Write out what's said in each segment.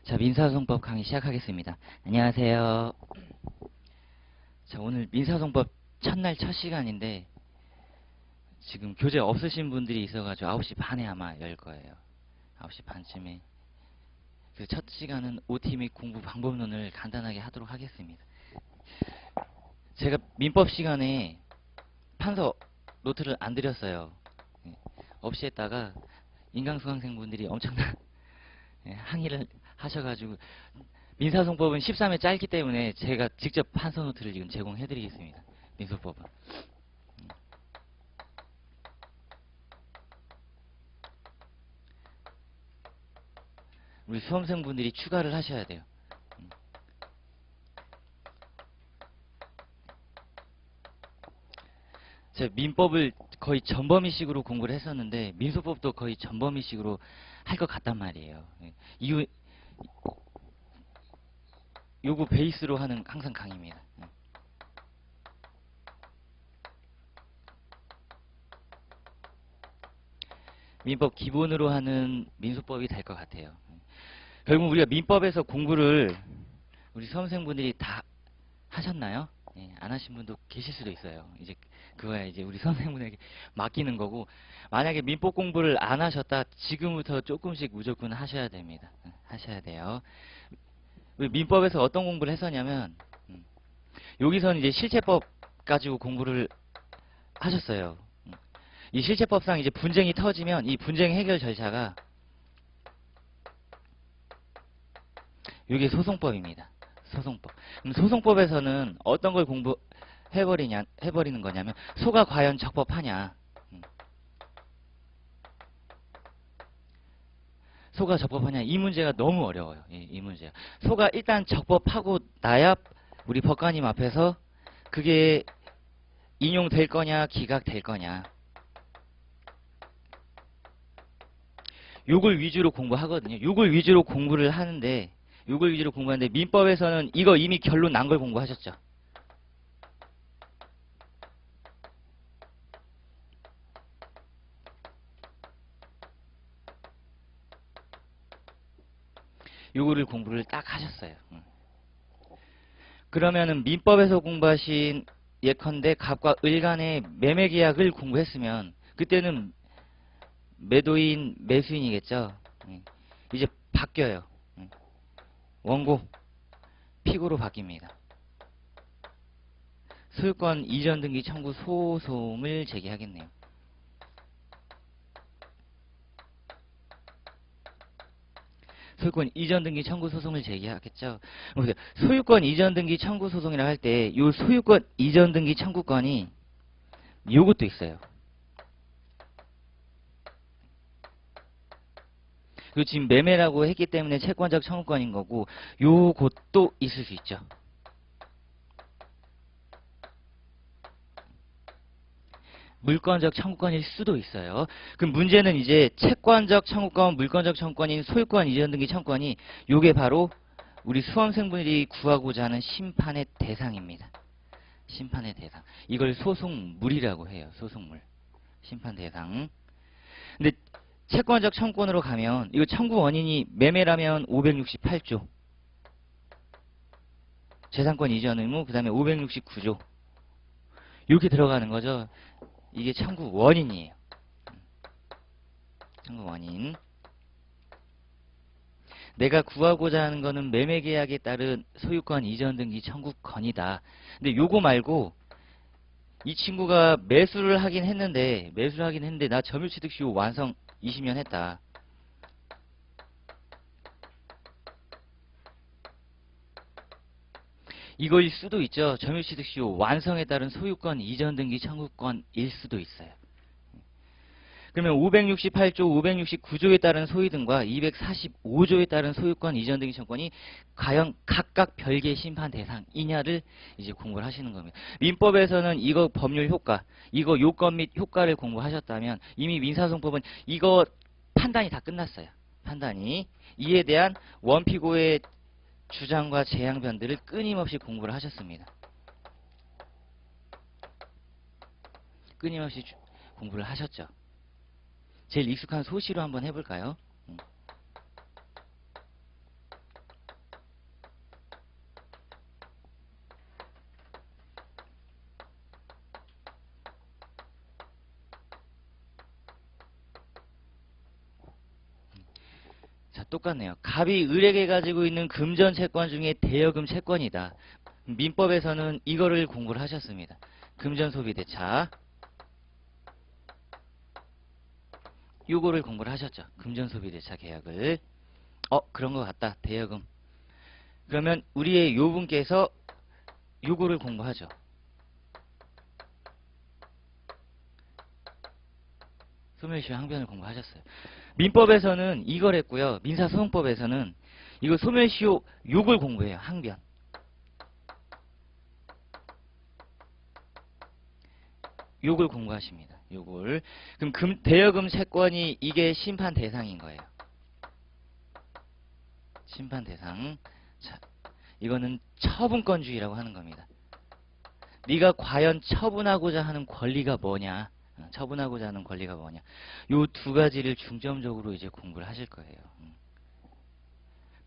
자, 민사소송법 강의 시작하겠습니다. 안녕하세요. 자, 오늘 민사소송법 첫날 첫 시간인데 지금 교재 없으신 분들이 있어가지고 9시 반에 아마 열 거예요. 9시 반쯤에. 그래서 첫 시간은 OT 및 공부 방법론을 간단하게 하도록 하겠습니다. 제가 민법 시간에 판서 노트를 안 드렸어요. 없이 했다가 인강수강생분들이 엄청난 항의를 하셔가지고 민사소송법은 13회 짧기 때문에 제가 직접 판서 노트를 지금 제공해드리겠습니다. 민소법은. 우리 수험생분들이 추가를 하셔야 돼요. 제가 민법을 거의 전범위식으로 공부를 했었는데 민소법도 거의 전범위식으로 할 것 같단 말이에요. 이후 요거 베이스로 하는 항상 강의입니다. 민법 기본으로 하는 민소법이 될 것 같아요. 결국 우리가 민법에서 공부를 우리 수험생분들이 다 하셨나요? 안 하신 분도 계실 수도 있어요. 이제 그거야 이제 우리 선생님에게 맡기는 거고, 만약에 민법 공부를 안 하셨다 지금부터 조금씩 무조건 하셔야 됩니다. 하셔야 돼요. 우리 민법에서 어떤 공부를 했었냐면 여기서는 이제 실체법 가지고 공부를 하셨어요. 이 실체법상 이제 분쟁이 터지면 이 분쟁 해결 절차가 이게 소송법입니다. 소송법. 그럼 소송법에서는 어떤 걸 해버리는 거냐면, 소가 과연 적법하냐. 소가 적법하냐. 이 문제가 너무 어려워요. 이 문제가. 소가 일단 적법하고 나야 우리 법관님 앞에서 그게 인용될 거냐, 기각될 거냐. 요걸 위주로 공부하거든요. 요걸 위주로 공부를 하는데, 민법에서는 이거 이미 결론 난 걸 공부하셨죠. 요거를 공부를 딱 하셨어요. 그러면은 민법에서 공부하신 예컨대 갑과 을 간의 매매 계약을 공부했으면 그때는 매도인, 매수인이겠죠. 이제 바뀌어요. 원고, 피고로 바뀝니다. 소유권 이전 등기 청구 소송을 제기하겠네요. 소유권 이전 등기 청구 소송을 제기하겠죠. 소유권 이전 등기 청구 소송이라 할 때 이 소유권 이전 등기 청구권이 요것도 있어요. 그리고 지금 매매라고 했기 때문에 채권적 청구권인 거고, 요것도 있을 수 있죠. 물권적 청구권일 수도 있어요. 그럼 문제는 이제 채권적 청구권, 물권적 청구권인 소유권 이전 등기 청구권이 요게 바로 우리 수험생분들이 구하고자 하는 심판의 대상입니다. 심판의 대상. 이걸 소송물이라고 해요. 소송물. 심판 대상. 근데 채권적 청구권으로 가면 이거 청구 원인이 매매라면 568조. 재산권 이전 의무, 그 다음에 569조. 이렇게 들어가는 거죠. 이게 청구 원인이에요. 청구 원인. 내가 구하고자 하는 거는 매매계약에 따른 소유권 이전 등기 청구권이다. 근데 요거 말고 이 친구가 매수를 하긴 했는데 나 점유취득시효 완성 20년 했다. 이거일 수도 있죠. 점유취득시효 완성에 따른 소유권 이전 등기 청구권일 수도 있어요. 그러면 568조, 569조에 따른 소유 등과 245조에 따른 소유권 이전 등기 청구권이 과연 각각 별개의 심판 대상이냐를 이제 공부를 하시는 겁니다. 민법에서는 이거 법률 효과, 이거 요건 및 효과를 공부하셨다면 이미 민사소송법은 이거 판단이 다 끝났어요. 판단이. 이에 대한 원피고의 주장과 재양변들을 끊임없이 공부를 하셨습니다. 끊임없이 공부를 하셨죠. 제일 익숙한 소시로 한번 해볼까요? 똑같네요. 갑이 을에게 가지고 있는 금전 채권 중에 대여금 채권이다. 민법에서는 이거를 공부를 하셨습니다. 금전 소비 대차. 요거를 공부를 하셨죠. 금전 소비 대차 계약을. 그런 것 같다. 대여금. 그러면 우리의 요 분께서 요거를 공부하죠. 소멸시효 항변을 공부하셨어요. 민법에서는 이걸 했고요. 민사소송법에서는 이거 소멸시효 요걸 공부해요. 항변. 요걸 공부하십니다. 요걸. 그럼 대여금 채권이 이게 심판 대상인 거예요. 심판 대상. 자, 이거는 처분권주의라고 하는 겁니다. 네가 과연 처분하고자 하는 권리가 뭐냐? 처분하고자 하는 권리가 뭐냐? 요 두 가지를 중점적으로 이제 공부를 하실 거예요.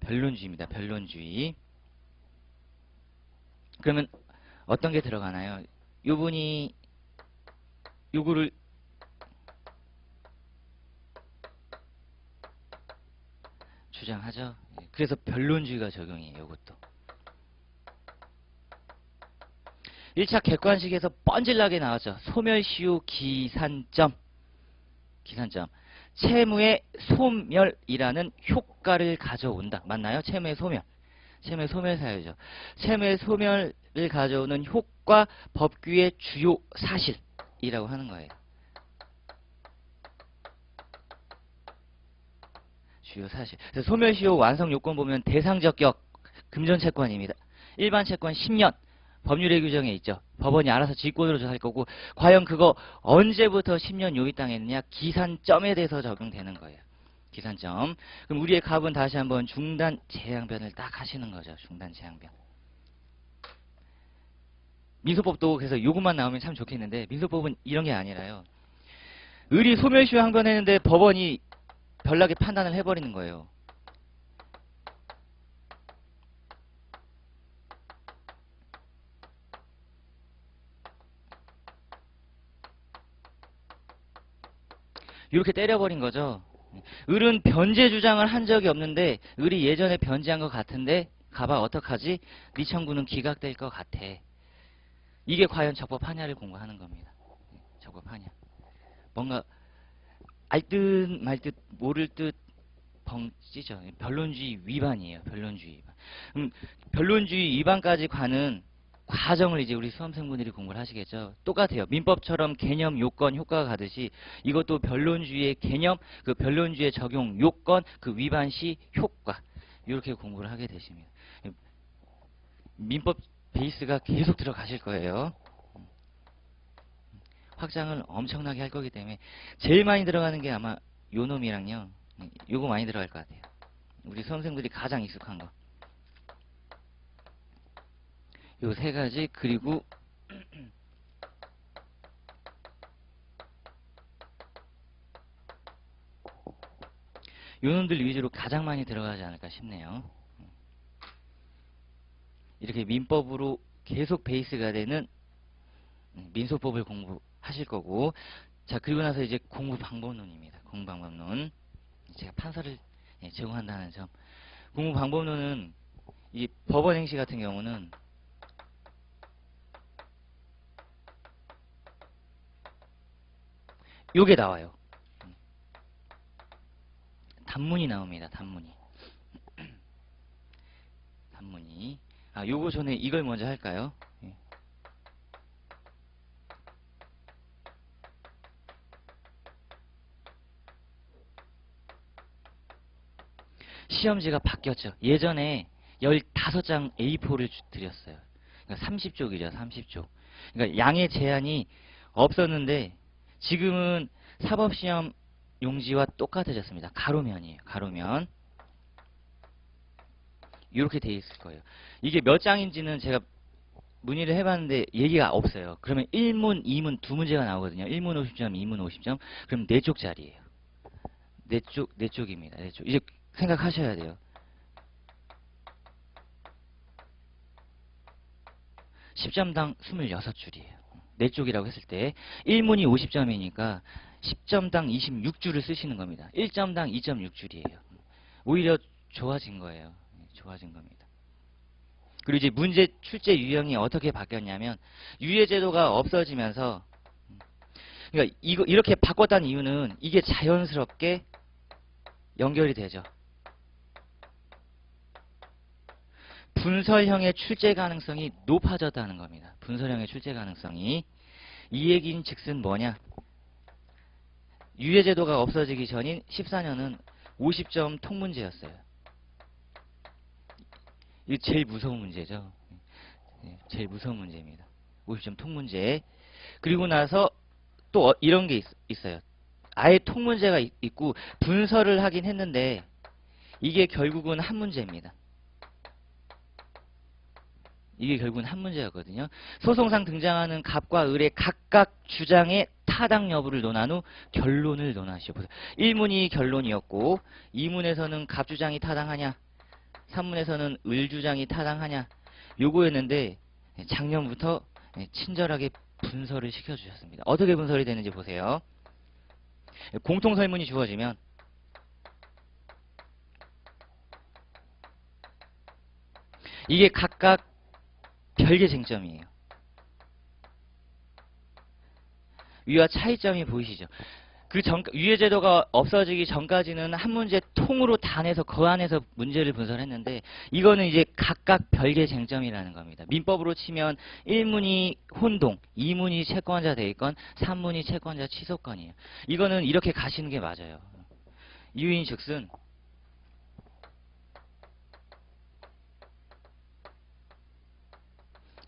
변론주의입니다. 변론주의. 그러면 어떤 게 들어가나요? 요분이 요거를 주장하죠. 그래서 변론주의가 적용이에요. 요것도. 1차 객관식에서 뻔질나게 나왔죠. 소멸시효 기산점. 기산점. 채무의 소멸이라는 효과를 가져온다. 맞나요? 채무의 소멸. 채무의 소멸 사유죠. 채무의 소멸을 가져오는 효과 법규의 주요 사실이라고 하는 거예요. 주요 사실. 그래서 소멸시효 완성 요건 보면 대상적격 금전채권입니다. 일반 채권 10년. 법률의 규정에 있죠. 법원이 알아서 직권으로 할 거고 과연 그거 언제부터 10년 요입당했느냐? 기산점에 대해서 적용되는 거예요. 기산점. 그럼 우리의 갑은 다시 한번 중단 재항변을 딱 하시는 거죠. 중단 재항변. 민소법도 그래서 요것만 나오면 참 좋겠는데 민소법은 이런 게 아니라요. 을이 소멸시효 항변했는데 법원이 별나게 판단을 해버리는 거예요. 이렇게 때려버린 거죠. 을은 변제 주장을 한 적이 없는데 을이 예전에 변제한 것 같은데 가봐 어떡하지? 네 청구는 기각될 것 같아. 이게 과연 적법하냐를 공부하는 겁니다. 적법하냐. 뭔가 알듯 말듯 모를 듯 벙찌죠. 변론주의 위반이에요. 변론주의 위반. 변론주의 위반까지 가는 과정을 이제 우리 수험생분들이 공부를 하시겠죠. 똑같아요. 민법처럼 개념, 요건, 효과가 가듯이 이것도 변론주의의 개념, 그 변론주의의 적용, 요건, 그 위반 시 효과 이렇게 공부를 하게 되십니다. 민법 베이스가 계속 들어가실 거예요. 확장을 엄청나게 할 거기 때문에 제일 많이 들어가는 게 아마 요 놈이랑요. 요거 많이 들어갈 것 같아요. 우리 수험생들이 가장 익숙한 거. 요 세 가지. 그리고 요 놈들 위주로 가장 많이 들어가지 않을까 싶네요. 이렇게 민법으로 계속 베이스가 되는 민소법을 공부하실 거고, 자 그리고 나서 이제 공부 방법론입니다. 공부 방법론. 제가 판서를 제공한다는 점. 공부 방법론은 이 법원 행시 같은 경우는 요게 나와요. 단문이 나옵니다. 단문이. 단문이. 요거 전에 이걸 먼저 할까요? 시험지가 바뀌었죠. 예전에 15장 A4를 드렸어요. 그러니까 30쪽이죠. 30쪽. 그러니까 양의 제한이 없었는데 지금은 사법시험 용지와 똑같아졌습니다. 가로면이에요. 가로면. 이렇게 돼 있을 거예요. 이게 몇 장인지는 제가 문의를 해봤는데 얘기가 없어요. 그러면 1문, 2문 두 문제가 나오거든요. 1문 50점, 2문 50점. 그럼 4쪽짜리예요. 4쪽입니다. 4쪽. 이제 생각하셔야 돼요. 10점당 26줄이에요. 4쪽이라고 했을 때 1문이 50점이니까 10점당 26줄을 쓰시는 겁니다. 1점당 2.6줄이에요. 오히려 좋아진 거예요. 좋아진 겁니다. 그리고 이제 문제 출제 유형이 어떻게 바뀌었냐면 유예제도가 없어지면서 그러니까 이렇게 바꿨다는 이유는 이게 자연스럽게 연결이 되죠. 분설형의 출제 가능성이 높아졌다는 겁니다. 분설형의 출제 가능성이. 이 얘기인 즉슨 뭐냐? 유예제도가 없어지기 전인 14년은 50점 통문제였어요. 이게 제일 무서운 문제죠. 제일 무서운 문제입니다. 50점 통문제. 그리고 나서 또 이런 게 있어요. 아예 통문제가 있고 분설을 하긴 했는데 이게 결국은 한 문제입니다. 이게 결국은 한 문제였거든요. 소송상 등장하는 갑과 을의 각각 주장의 타당 여부를 논한 후 결론을 논하시오. 1문이 결론이었고 2문에서는 갑 주장이 타당하냐 3문에서는 을 주장이 타당하냐 요거였는데 작년부터 친절하게 분설을 시켜주셨습니다. 어떻게 분설이 되는지 보세요. 공통설문이 주어지면 이게 각각 별개 쟁점이에요. 위와 차이점이 보이시죠? 유예제도가 없어지기 전까지는 한 문제 통으로 다 내서 그 안에서 문제를 분석했는데 이거는 이제 각각 별개 쟁점이라는 겁니다. 민법으로 치면 1문이 혼동, 2문이 채권자 대위권, 3문이 채권자 취소권이에요. 이거는 이렇게 가시는 게 맞아요. 이유인 즉슨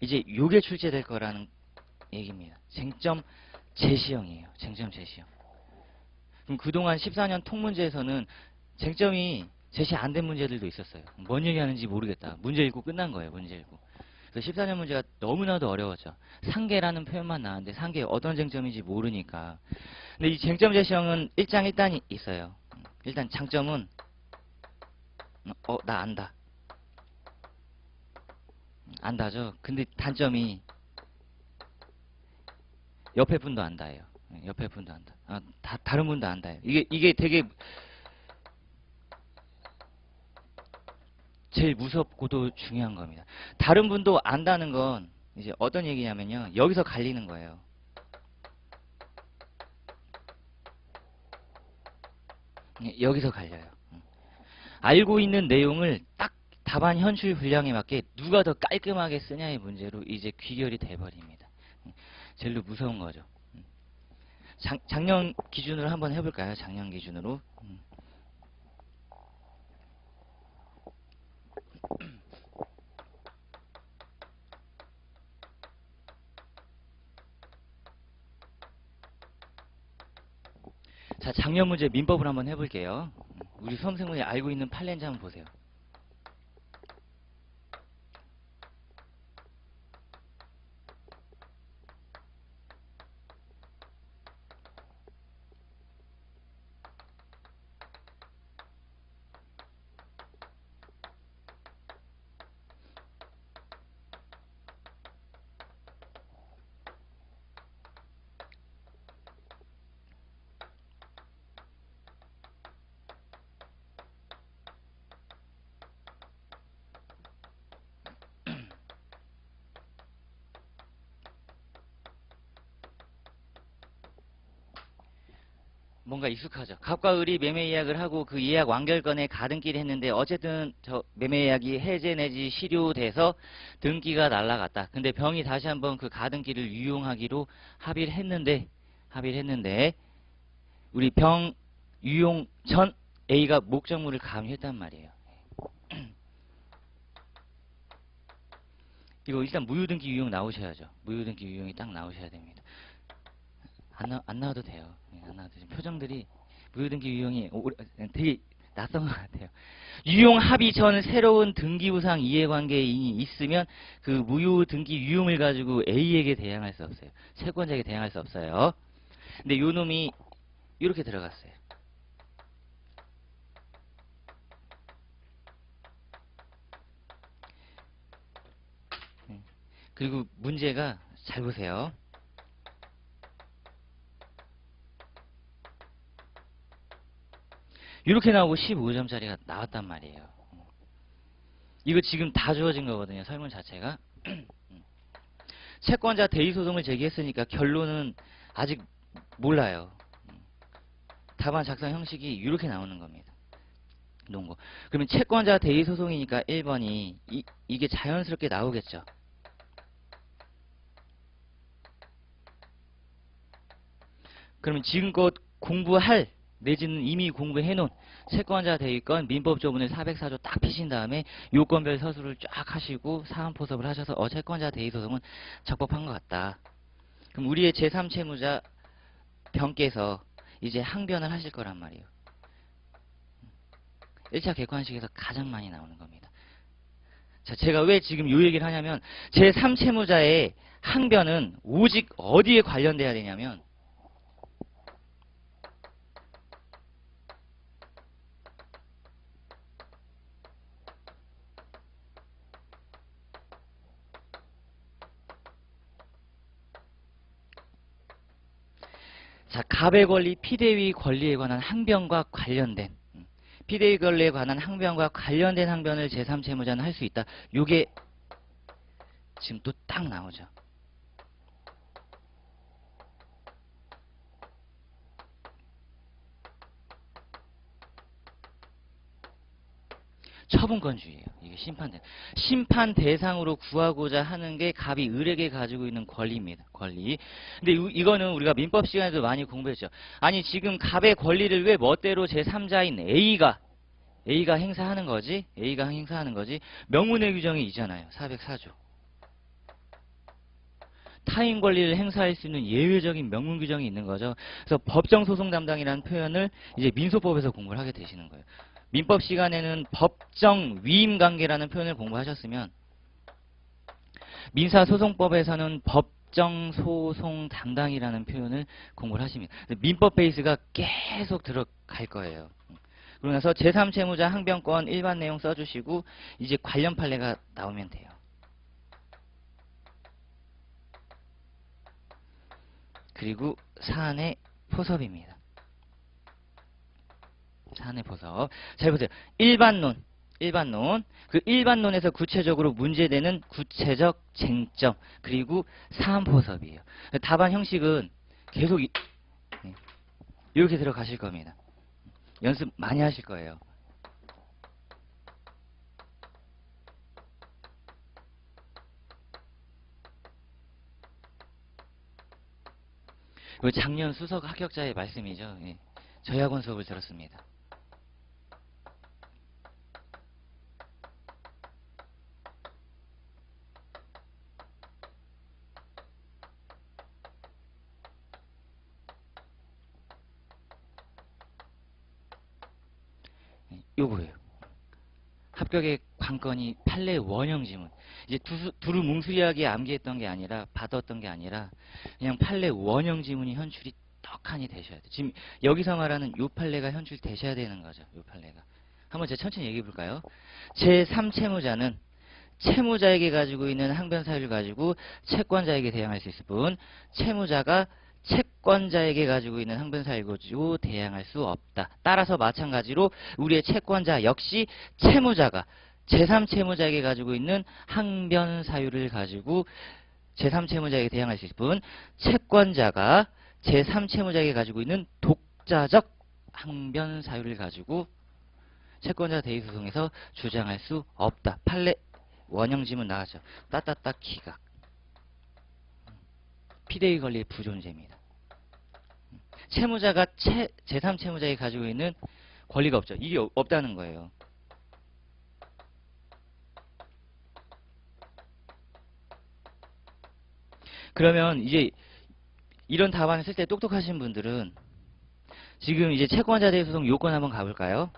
이제 요게 출제될 거라는 얘기입니다. 쟁점 제시형이에요. 쟁점 제시형. 그럼 그동안 14년 통문제에서는 쟁점이 제시 안 된 문제들도 있었어요. 뭔 얘기하는지 모르겠다. 문제 읽고 끝난 거예요. 문제 읽고. 그래서 14년 문제가 너무나도 어려웠죠. 상계라는 표현만 나왔는데 상계 어떤 쟁점인지 모르니까. 근데 이 쟁점 제시형은 1장 1단이 있어요. 일단 장점은 나 안다. 안다죠. 근데 단점이 옆에 분도 안다예요. 옆에 분도 안다. 다른 분도 안다예요. 이게 되게 제일 무섭고도 중요한 겁니다. 다른 분도 안다는 건 이제 어떤 얘기냐면요. 여기서 갈리는 거예요. 여기서 갈려요. 알고 있는 내용을 딱 답안 현출 분량에 맞게 누가 더 깔끔하게 쓰냐의 문제로 이제 귀결이 돼버립니다. 제일 무서운 거죠. 작년 기준으로 한번 해볼까요? 작년 기준으로. 자, 작년 문제 민법을 한번 해볼게요. 우리 수험생분이 알고 있는 판례인지 한번 보세요. 뭔가 익숙하죠. 갑과 을이 매매 계약을 하고 그 예약 완결건에 가등기를 했는데 어쨌든 저 매매 계약이 해제 내지 실효돼서 등기가 날라갔다. 근데 병이 다시 한번 그 가등기를 유용하기로 합의를 했는데 우리 병 유용 전 A가 목적물을 감유했단 말이에요. 이거 일단 무효등기 유용 나오셔야죠. 무효등기 유용이 딱 나오셔야 됩니다. 안 나와도 돼요. 안 나와도 돼요. 표정들이 무효등기 유용이 되게 낯선 것 같아요. 유용 합의 전 새로운 등기부상 이해관계인이 있으면 그 무효등기 유용을 가지고 A에게 대항할 수 없어요. 채권자에게 대항할 수 없어요. 근데 요 놈이 이렇게 들어갔어요. 그리고 문제가 잘 보세요. 이렇게 나오고 15점짜리가 나왔단 말이에요. 이거 지금 다 주어진 거거든요. 설문 자체가. 채권자 대의 소송을 제기했으니까 결론은 아직 몰라요. 답안 작성 형식이 이렇게 나오는 겁니다. 논거. 그러면 채권자 대의 소송이니까 1번이 이게 자연스럽게 나오겠죠. 그러면 지금껏 공부할 내지는 이미 공부해놓은 채권자 대의권 민법조문을 404조 딱 피신 다음에 요건별 서술을 쫙 하시고 사안포섭을 하셔서 채권자 대의 소송은 적법한 것 같다. 그럼 우리의 제3채무자 병께서 이제 항변을 하실 거란 말이에요. 1차 객관식에서 가장 많이 나오는 겁니다. 자, 제가 왜 지금 요 얘기를 하냐면 제3채무자의 항변은 오직 어디에 관련돼야 되냐면 자, 갑의 권리, 피대위 권리에 관한 항변과 관련된 피대위 권리에 관한 항변과 관련된 항변을 제3채무자는 할 수 있다. 요게 지금 또 딱 나오죠. 처분권주의예요. 이게 심판 대상으로 구하고자 하는 게 갑이 을에게 가지고 있는 권리입니다. 권리. 근데 이거는 우리가 민법 시간에도 많이 공부했죠. 아니 지금 갑의 권리를 왜 멋대로 제3자인 A가 행사하는 거지? A가 행사하는 거지? 명문의 규정이 있잖아요. 404조. 타인 권리를 행사할 수 있는 예외적인 명문 규정이 있는 거죠. 그래서 법정 소송 담당이라는 표현을 이제 민소법에서 공부를 하게 되시는 거예요. 민법 시간에는 법정 위임 관계라는 표현을 공부하셨으면 민사소송법에서는 법정 소송 담당이라는 표현을 공부를 하십니다. 민법 베이스가 계속 들어갈 거예요. 그러고 나서 제3채무자 항변권 일반 내용 써주시고 이제 관련 판례가 나오면 돼요. 그리고 사안의 포섭입니다. 사안의 포섭. 잘 보세요. 일반론. 그 일반론에서 구체적으로 문제되는 구체적 쟁점. 그리고 사안 포섭이에요. 답안 형식은 계속 이렇게 들어가실 겁니다. 연습 많이 하실 거예요. 작년 수석 합격자의 말씀이죠. 예. 저희 학원 수업을 들었습니다. 요거예요. 합격의 관건이 판례 원형 지문. 이제 두루 뭉술하게 암기했던 게 아니라 받았던 게 아니라 그냥 판례 원형 지문이 현출이 떡하니 되셔야 돼요. 지금 여기서 말하는 요 판례가 현출되셔야 되는 거죠. 요 판례가. 한번 제가 천천히 얘기해 볼까요? 제3채무자는 채무자에게 가지고 있는 항변 사유를 가지고 채권자에게 대항할 수 있을 뿐 채무자가 채권자에게 가지고 있는 항변 사유를 가지고 대항할 수 없다. 따라서 마찬가지로 우리의 채권자 역시 채무자가 제3채무자에게 가지고 있는 항변 사유를 가지고 제3채무자에게 대항할 수 있을 뿐 채권자가 제3채무자에게 가지고 있는 독자적 항변 사유를 가지고 채권자 대의 소송에서 주장할 수 없다. 판례 원형 지문 나왔죠. 따따따 기각. 피대의 권리의 부존재입니다. 채무자가 제3채무자에게 가지고 있는 권리가 없죠. 이게 없다는 거예요. 그러면 이제 이런 답안을 쓸 때 똑똑하신 분들은 지금 이제 채권자 대의 소송 요건 한번 가볼까요?